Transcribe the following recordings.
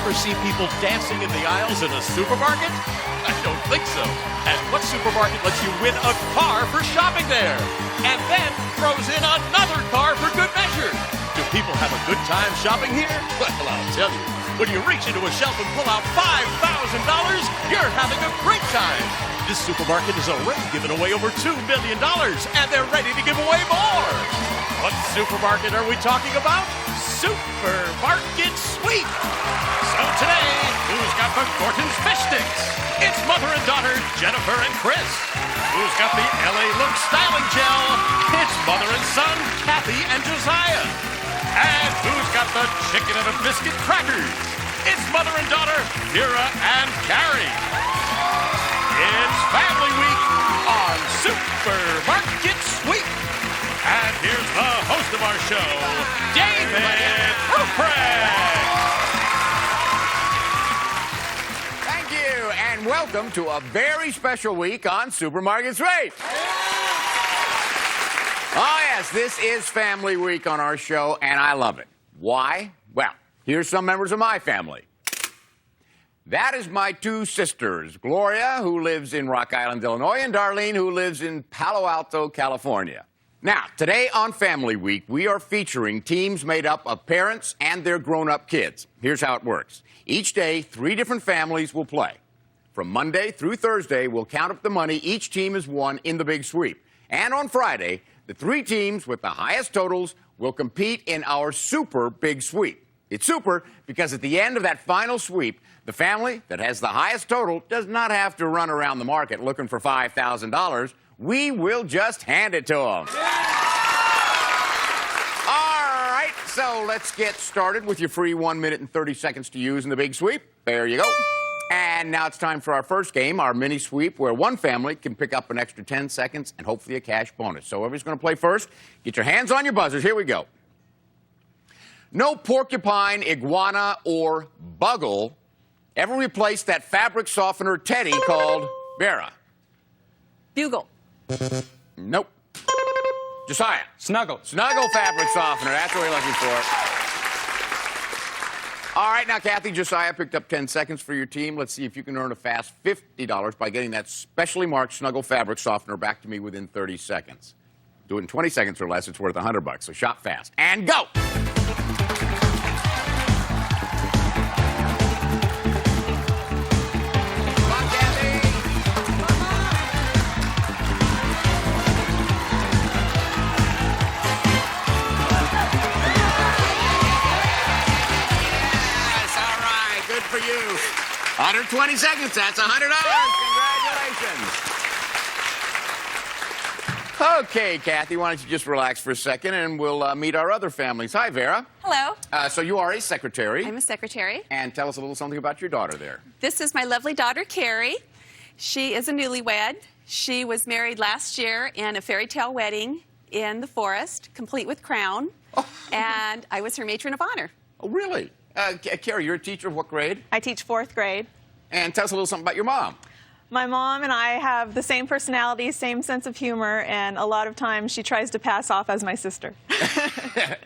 ever see people dancing in the aisles in a supermarket? I don't think so. And what supermarket lets you win a car for shopping there? And then throws in another car for good measure. Do people have a good time shopping here? Well, I'll tell you. When you reach into a shelf and pull out $5,000, you're having a great time. This supermarket has already given away over $2 million, and they're ready to give away more. What supermarket are we talking about? Supermarket Sweep. So today, who's got the Gorton's Fish Sticks? It's mother and daughter, Jennifer and Chris. Who's got the LA Look Styling Gel? It's mother and son, Kathy and Josiah. And who's got the chicken and a biscuit crackers? It's mother and daughter, Vera and Carrie. It's Family Week on Supermarket Sweep. And here's the host of our show, David Ruprecht. Thank you, and welcome to a very special week on Supermarket Sweep. Oh, yes, this is Family Week on our show, and I love it. Why? Well, here's some members of my family. That is my two sisters, Gloria, who lives in Rock Island, Illinois, and Darlene, who lives in Palo Alto, California. Now, today on Family Week, we are featuring teams made up of parents and their grown-up kids. Here's how it works. Each day, 3 different families will play. From Monday through Thursday, we'll count up the money each team has won in the Big Sweep. And on Friday, the 3 teams with the highest totals will compete in our Super Big Sweep. It's super because at the end of that final sweep, the family that has the highest total does not have to run around the market looking for $5,000. We will just hand it to them. All right, so let's get started with your free 1 minute and 30 seconds to use in the Big Sweep. There you go. And now it's time for our first game, our mini sweep, where one family can pick up an extra 10 seconds and hopefully a cash bonus. So whoever's going to play first, get your hands on your buzzers. Here we go. No porcupine, iguana, or buggle ever replaced that fabric softener Teddy called Vera. Bugle. Nope. Josiah. Snuggle. Snuggle fabric softener. That's what we're looking for. All right, now, Kathy, Josiah picked up 10 seconds for your team. Let's see if you can earn a fast $50 by getting that specially marked Snuggle fabric softener back to me within 30 seconds. Do it in 20 seconds or less, it's worth $100. So shop fast. And go! For you. Under 20 seconds, that's $100. Congratulations. Okay, Kathy, why don't you just relax for a second and we'll meet our other families. Hi, Vera. Hello. So you are a secretary. I'm a secretary. And tell us a little something about your daughter there. This is my lovely daughter, Carrie. She is a newlywed. She was married last year in a fairy tale wedding in the forest, complete with crown. Oh. And I was her matron of honor. Oh, really? Carrie, you're a teacher of what grade? I teach 4th grade. And tell us a little something about your mom. My mom and I have the same personality, same sense of humor, and a lot of times she tries to pass off as my sister.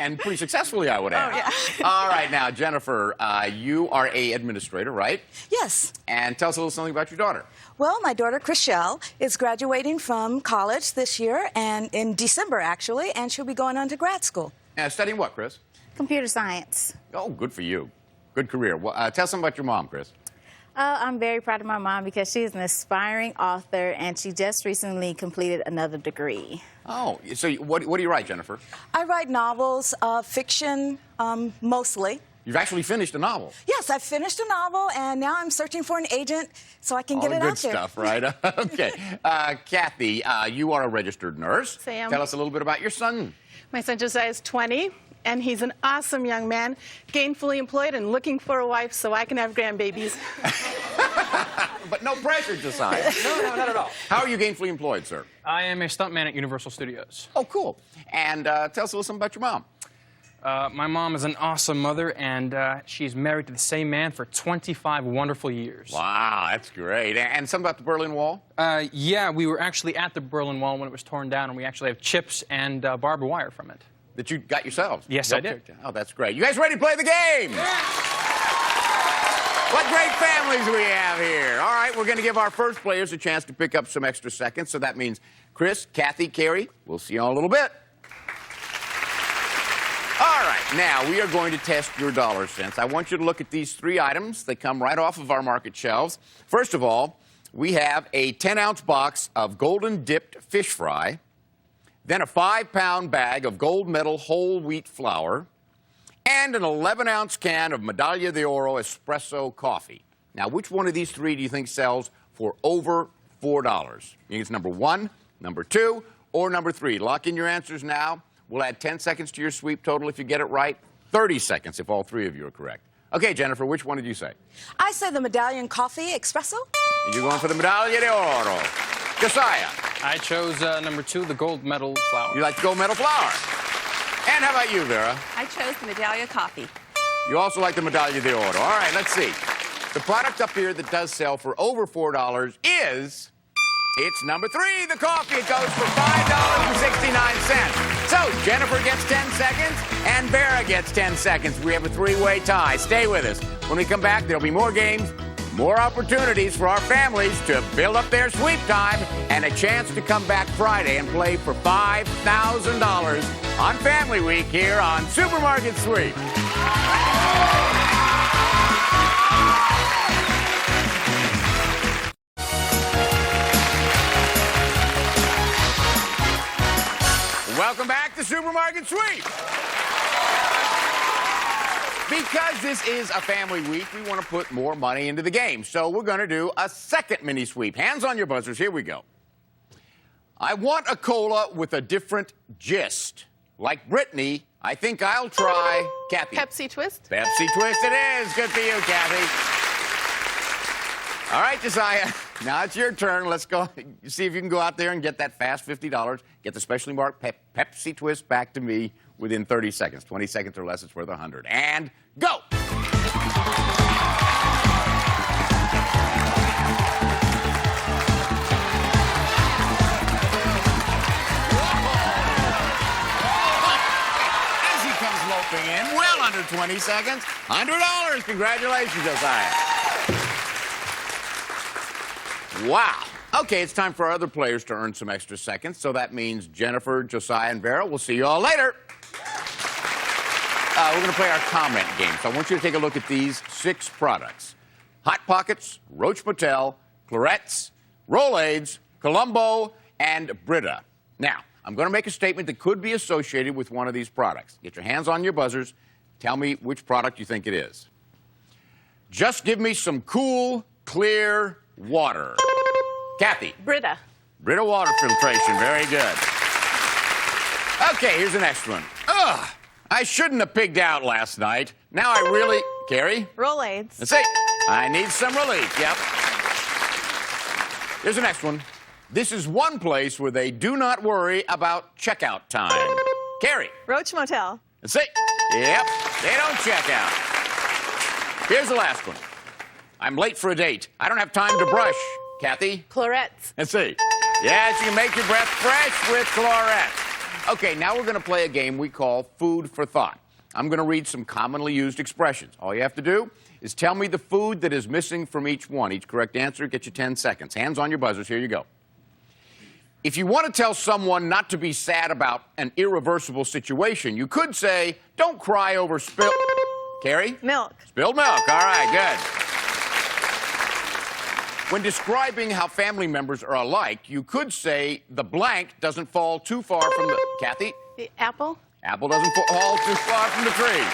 And pretty successfully, I would add. Oh, yeah. All right, now, Jennifer, you are a administrator, right? Yes. And tell us a little something about your daughter. Well, my daughter, Chriselle, is graduating from college this year, and in December, actually, and she'll be going on to grad school. Studying what, Chris? Computer science. Oh, good for you. Good career. Well, tell us something about your mom, Chris. I'm very proud of my mom because she's an aspiring author, and she just recently completed another degree. Oh, so what do you write, Jennifer? I write novels, fiction, mostly. You've actually finished a novel. Yes, I've finished a novel, and now I'm searching for an agent so I can get it out there. All the good stuff, right? Okay. Kathy, you are a registered nurse. Sam. Tell us a little bit about your son. My son Josiah is 20, and he's an awesome young man, gainfully employed and looking for a wife so I can have grandbabies. But no pressure, Josiah. No, not at all. How are you gainfully employed, sir? I am a stuntman at Universal Studios. Oh, cool. And tell us a little something about your mom. My mom is an awesome mother, and she's married to the same man for 25 wonderful years. Wow, that's great. And something about the Berlin Wall? Yeah, we were actually at the Berlin Wall when it was torn down, and we actually have chips and barbed wire from it. That you got yourselves? Yes, I did. Oh, that's great. You guys ready to play the game? Yeah. What great families we have here. All right, we're going to give our first players a chance to pick up some extra seconds. So that means Chris, Kathy, Carrie, we'll see you all in a little bit. All right, now we are going to test your dollar sense. I want you to look at these 3 items. They come right off of our market shelves. First of all, we have a 10-ounce box of golden dipped fish fry, then a 5-pound bag of gold medal whole wheat flour, and an 11-ounce can of Medaglia d'Oro espresso coffee. Now, which one of these 3 do you think sells for over $4? You think it's number 1, number 2, or number 3? Lock in your answers now. We'll add 10 seconds to your sweep total if you get it right, 30 seconds if all 3 of you are correct. Okay, Jennifer, which one did you say? I said the Medallion Coffee Espresso. You're going for the Medaglia d'Oro. Josiah. I chose number 2, the gold medal flour. You like the gold medal flour. And how about you, Vera? I chose the Medallia coffee. You also like the Medaglia d'Oro. All right, let's see. The product up here that does sell for over $4 is... It's number 3, the coffee. It goes for $5.69. So Jennifer gets 10 seconds and Vera gets 10 seconds. We have a 3-way tie. Stay with us. When we come back, there'll be more games, more opportunities for our families to build up their sweep time, and a chance to come back Friday and play for $5,000 on Family Week here on Supermarket Sweep. Welcome back to Supermarket Sweep. Because this is a family week, we want to put more money into the game. So we're going to do a second mini sweep. Hands on your buzzers. Here we go. I want a cola with a different gist. Like Brittany, I think I'll try Kathy. Pepsi Twist. Pepsi Twist it is. Good for you, Kathy. All right, Josiah. Now it's your turn. Let's go see if you can go out there and get that fast $50. Get the specially marked Pepsi Twist back to me within 30 seconds. 20 seconds or less, it's worth $100. And go! As he comes loping in, well under 20 seconds, $100. Congratulations, Josiah. Wow. Okay, it's time for our other players to earn some extra seconds. So that means Jennifer, Josiah, and Vera. We'll see you all later. We're going to play our comment game. So I want you to take a look at these 6 products. Hot Pockets, Roach Motel, Clarettes, Rolaids, Colombo, and Brita. Now, I'm going to make a statement that could be associated with one of these products. Get your hands on your buzzers. Tell me which product you think it is. Just give me some cool, clear water. Kathy. Brita. Brita water filtration. Very good. Okay, here's the next one. Ugh, I shouldn't have pigged out last night. Now I really... Carrie? Rolaids. Let's see. I need some relief. Yep. Here's the next one. This is one place where they do not worry about checkout time. Carrie. Roach Motel. Let's see. Yep. They don't check out. Here's the last one. I'm late for a date. I don't have time to brush. Kathy? Clarettes. Let's see. Yes, you can make your breath fresh with Clarettes. Okay, now we're going to play a game we call Food for Thought. I'm going to read some commonly used expressions. All you have to do is tell me the food that is missing from each one. Each correct answer gets you 10 seconds. Hands on your buzzers. Here you go. If you want to tell someone not to be sad about an irreversible situation, you could say, don't cry over spilled... Carrie? Milk. Spilled milk. All right, good. When describing how family members are alike, you could say the blank doesn't fall too far from the... Kathy? The apple. Apple doesn't fall too far from the tree.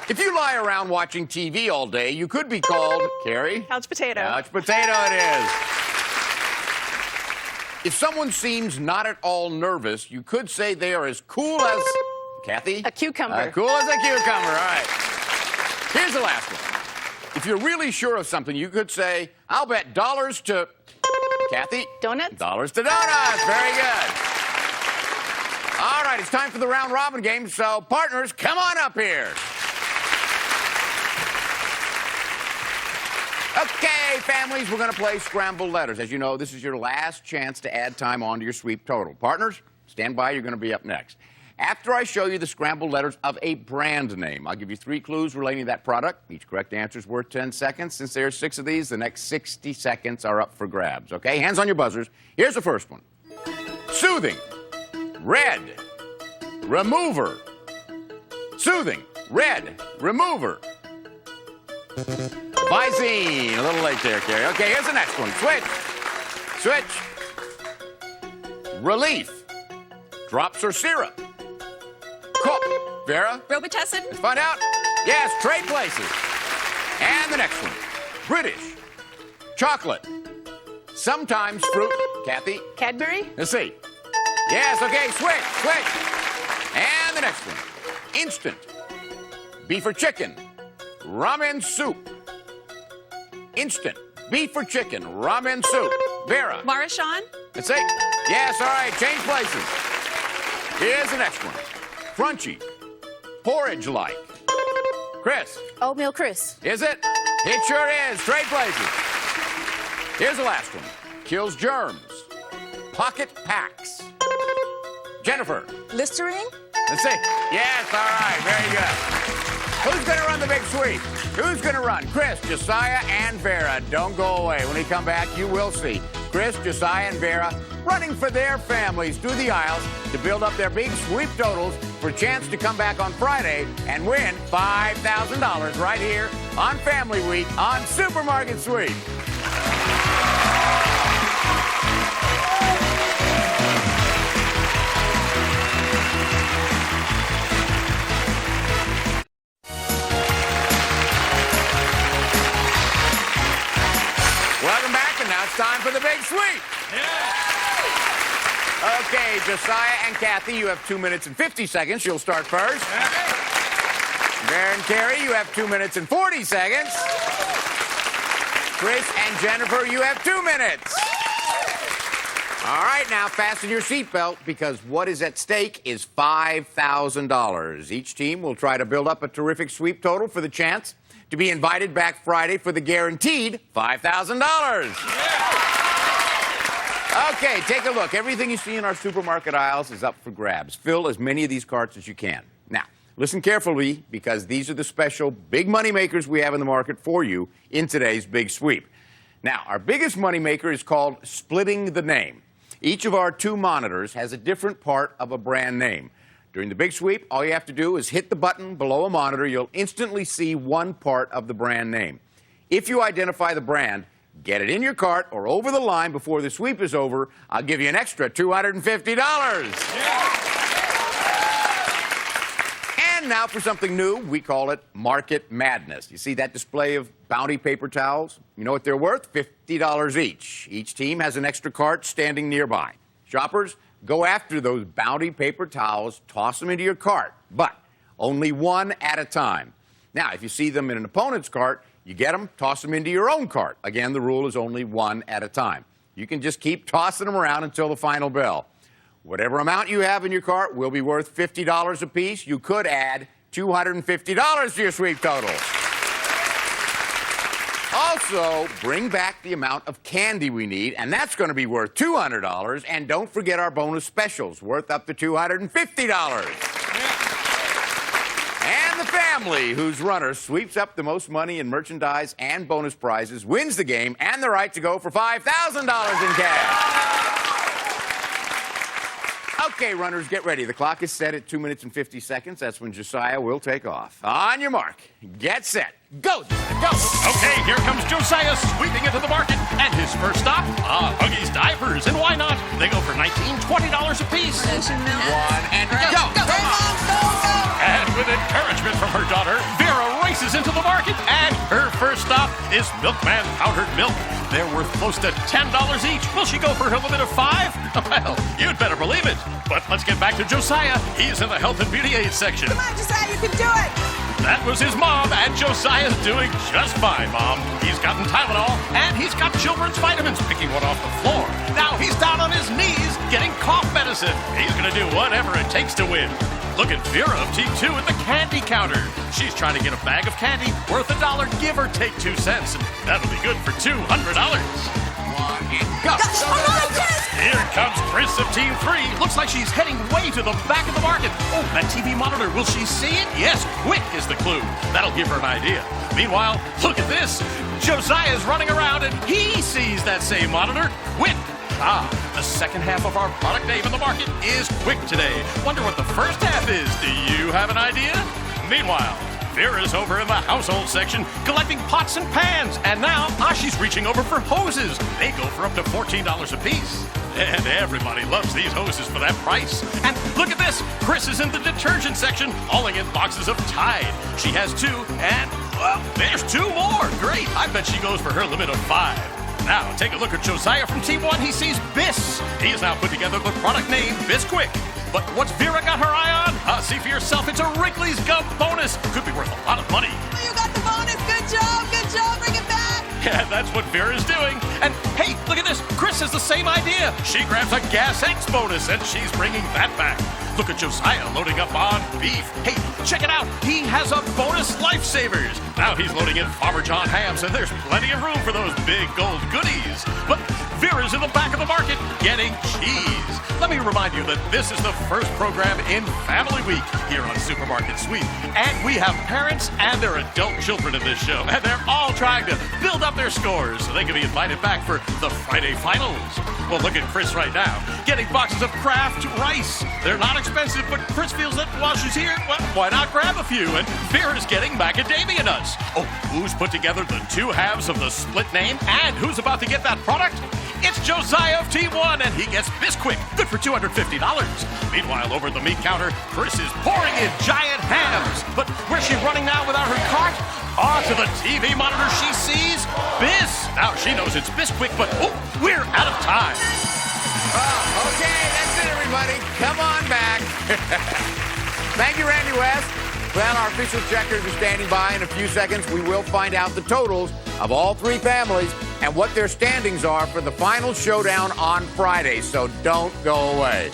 If you lie around watching TV all day, you could be called... Carrie? Couch potato. Couch potato it is. If someone seems not at all nervous, you could say they are as cool as... Kathy? A cucumber. Cool as a cucumber, all right. Here's the last one. If you're really sure of something, you could say, I'll bet dollars to... Kathy? Donuts. Dollars to donuts. Very good. All right, it's time for the round robin game, so partners, come on up here. Okay, families, we're going to play scrambled letters. As you know, this is your last chance to add time onto your sweep total. Partners, stand by. You're going to be up next. after I show you the scrambled letters of a brand name. I'll give you 3 clues relating to that product. Each correct answer is worth 10 seconds. Since there are 6 of these, the next 60 seconds are up for grabs, okay? Hands on your buzzers. Here's the first one. Soothing, red, remover. Soothing, red, remover. Visine. A little late there, Carrie. Okay, here's the next one. Switch. Relief. Drops or syrup. Vera? Robitussin. Let's find out. Yes, trade places. And the next one. British. Chocolate. Sometimes fruit. Kathy? Cadbury? Let's see. Yes, okay, switch. And the next one. Instant. Beef or chicken. Ramen soup. Instant. Beef or chicken. Ramen soup. Vera? Maruchan. Let's see. Yes, all right, change places. Here's the next one. Crunchy. Porridge-like. Chris? Oatmeal crisp. Is it? It sure is. Trade places. Here's the last one. Kills germs. Pocket packs. Jennifer? Listerine? Let's see. Yes, all right, very good. Who's going to run the big sweep? Who's going to run? Chris, Josiah, and Vera. Don't go away. When we come back, you will see Chris, Josiah, and Vera running for their families through the aisles to build up their big sweep totals for a chance to come back on Friday and win $5,000 right here on Family Week on Supermarket Sweep. Welcome back, and now it's time for the big sweep. Okay, Josiah and Kathy, you have 2 minutes and 50 seconds. You'll start first. Vera and Carrie, you have 2 minutes and 40 seconds. Chris and Jennifer, you have 2 minutes. All right, now fasten your seatbelt because what is at stake is $5,000. Each team will try to build up a terrific sweep total for the chance to be invited back Friday for the guaranteed $5,000. Okay, take a look. Everything you see in our supermarket aisles is up for grabs. Fill as many of these carts as you can. Now, listen carefully because these are the special big money makers we have in the market for you in today's big sweep. Now, our biggest money maker is called splitting the name. Each of our 2 monitors has a different part of a brand name. During the big sweep, all you have to do is hit the button below a monitor. You'll instantly see one part of the brand name. If you identify the brand, get it in your cart or over the line before the sweep is over. I'll give you an extra $250. And now for something new, we call it Market Madness. You see that display of Bounty paper towels? You know what they're worth? $50 each. Each team has an extra cart standing nearby. Shoppers, go after those Bounty paper towels, toss them into your cart, but only one at a time. Now, if you see them in an opponent's cart, you get them, toss them into your own cart. Again, the rule is only one at a time. You can just keep tossing them around until the final bell. Whatever amount you have in your cart will be worth $50 apiece. You could add $250 to your sweep total. Also, bring back the amount of candy we need, and that's going to be worth $200. And don't forget our bonus specials, worth up to $250. And the family whose runner sweeps up the most money in merchandise and bonus prizes wins the game and the right to go for $5,000 in cash. Okay, runners, get ready. The clock is set at 2 minutes and 50 seconds. That's when Josiah will take off. On your mark, get set, go, go. Okay, here comes Josiah sweeping into the market. And his first stop, Huggies diapers. And why not? They go for $19, $20 a piece. One, and go. Come on. And with encouragement from her daughter, Vera races into the market. And her first stop is Milkman powdered milk. They're worth close to $10 each. Will she go for her limit of 5? Well, you'd better believe it. But let's get back to Josiah. He's in the health and beauty aid section. Come on, Josiah, you can do it. That was his mom, and Josiah's doing just fine, Mom. He's gotten Tylenol, and he's got children's vitamins, picking one off the floor. Now he's down on his knees getting cough medicine. He's going to do whatever it takes to win. Look at Vera of Team 2 at the candy counter. She's trying to get a bag of candy worth $1, give or take 2 cents, and that'll be good for $200. One. and go. Go, go, go, go. Here comes Chris of Team 3. Looks like she's heading way to the back of the market. Oh, that TV monitor. Will she see it? Yes, quick is the clue. That'll give her an idea. Meanwhile, look at this. Josiah's running around and he sees that same monitor. Quick. The second half of our product name in the market is quick today. Wonder what the first half is. Do you have an idea? Meanwhile, Vera's over in the household section collecting pots and pans. And now Ashi's reaching over for hoses. They go for up to $14 a piece. And everybody loves these hoses for that price. And look at this. Chris is in the detergent section hauling in boxes of Tide. She has 2 and, well, there's 2 more. Great. I bet she goes for her limit of 5. Now, take a look at Josiah from Team 1. He sees Biss. He has now put together the product name Bisquick. But what's Vera got her eye on? See for yourself. It's a Wrigley's Gum bonus. Could be worth a lot of money. You got the bonus. Good job. Good job. Bring it back. Yeah, that's what Vera's doing. And hey, look at this. Chris has the same idea. She grabs a Gas X bonus and she's bringing that back. Look at Josiah loading up on beef. Hey, check it out. He has a bonus Lifesavers. Now he's loading in Farmer John hams, and there's plenty of room for those big gold goodies. But Vera's in the back of the market getting cheese. Let me remind you that this is the first program in Family Week here on Supermarket Sweep. And we have parents and their adult children in this show, and they're all trying to build up their scores so they can be invited back for the Friday finals. Well, look at Chris right now, getting boxes of Kraft rice. They're not expensive, but Chris feels that while she's here, well, why not grab a few? And Vera's getting macadamia nuts. Oh, who's put together the 2 halves of the split name? And who's about to get that product? It's Josiah of Team 1, and he gets Bisquick, good for $250. Meanwhile, over at the meat counter, Chris is pouring in giant hams. But where's she running now without her cart? To the TV monitor she sees Biss. Now she knows it's Bisquick, but oh, we're out of time. Okay, that's it, everybody. Come on back. Thank you, Randy West. Well, our official checkers are standing by. In a few seconds, we will find out the totals of all 3 families and what their standings are for the final showdown on Friday. So don't go away.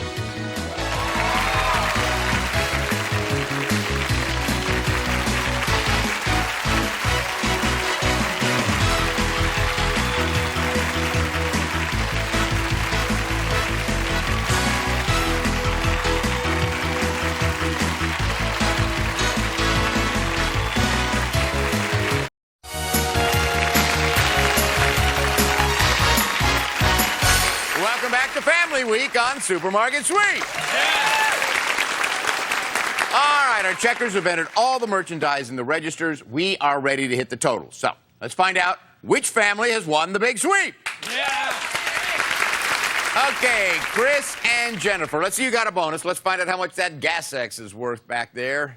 Week on Supermarket Sweep. All right, our checkers have entered all the merchandise in the registers. We are ready to hit the totals. So let's find out which family has won the big sweep. Okay, Chris and Jennifer. Let's see who got a bonus. Let's find out how much that Gas X is worth back there.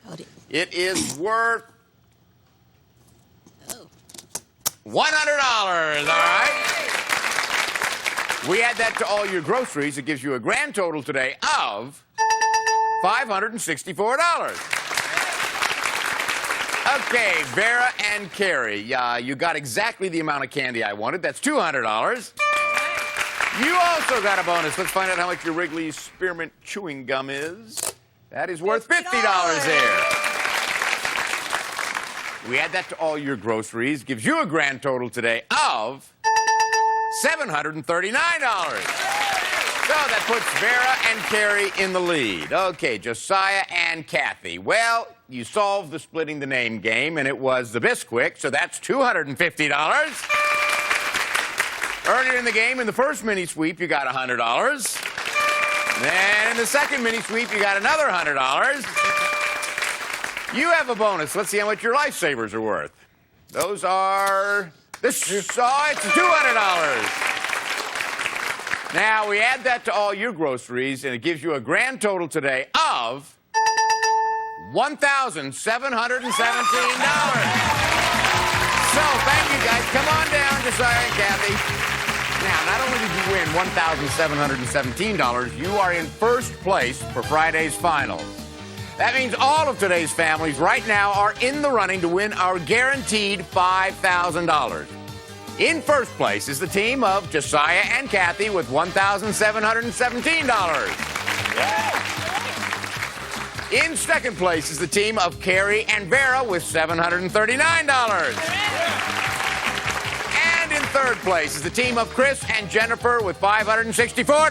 It is worth $100. All right. We add that to all your groceries. It gives you a grand total today of $564. Okay, Vera and Carrie, you got exactly the amount of candy I wanted. That's $200. You also got a bonus. Let's find out how much your Wrigley's Spearmint Chewing Gum is. That is worth $50 there. We add that to all your groceries. Gives you a grand total today of $739. So that puts Vera and Carrie in the lead. Okay, Josiah and Kathy. Well, you solved the splitting the name game, and it was the Bisquick, so that's $250. Earlier in the game, in the first mini sweep, you got $100. Then in the second mini sweep, you got another $100. You have a bonus. Let's see how much your Lifesavers are worth. Those are... it's $200. Now, we add that to all your groceries, and it gives you a grand total today of $1,717. So, thank you, guys. Come on down, Josiah and Kathy. Now, not only did you win $1,717, you are in first place for Friday's finals. That means all of today's families right now are in the running to win our guaranteed $5,000. In first place is the team of Josiah and Kathy with $1,717. In second place is the team of Carrie and Vera with $739. And in third place is the team of Chris and Jennifer with $564.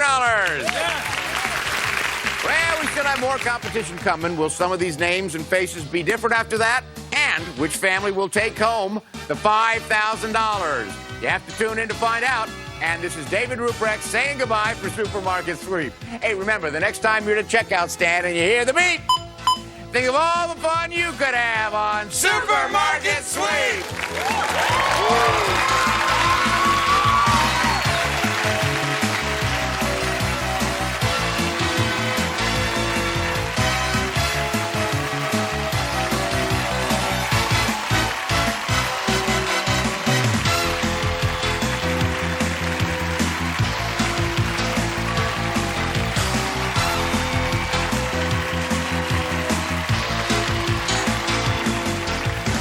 Well, we still have more competition coming. Will some of these names and faces be different after that? And which family will take home the $5,000? You have to tune in to find out. And this is David Ruprecht saying goodbye for Supermarket Sweep. Hey, remember, the next time you're at a checkout stand and you hear the beep, think of all the fun you could have on Supermarket Sweep.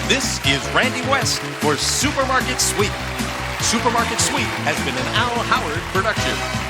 This is Randy West for Supermarket Sweep. Supermarket Sweep has been an Al Howard production.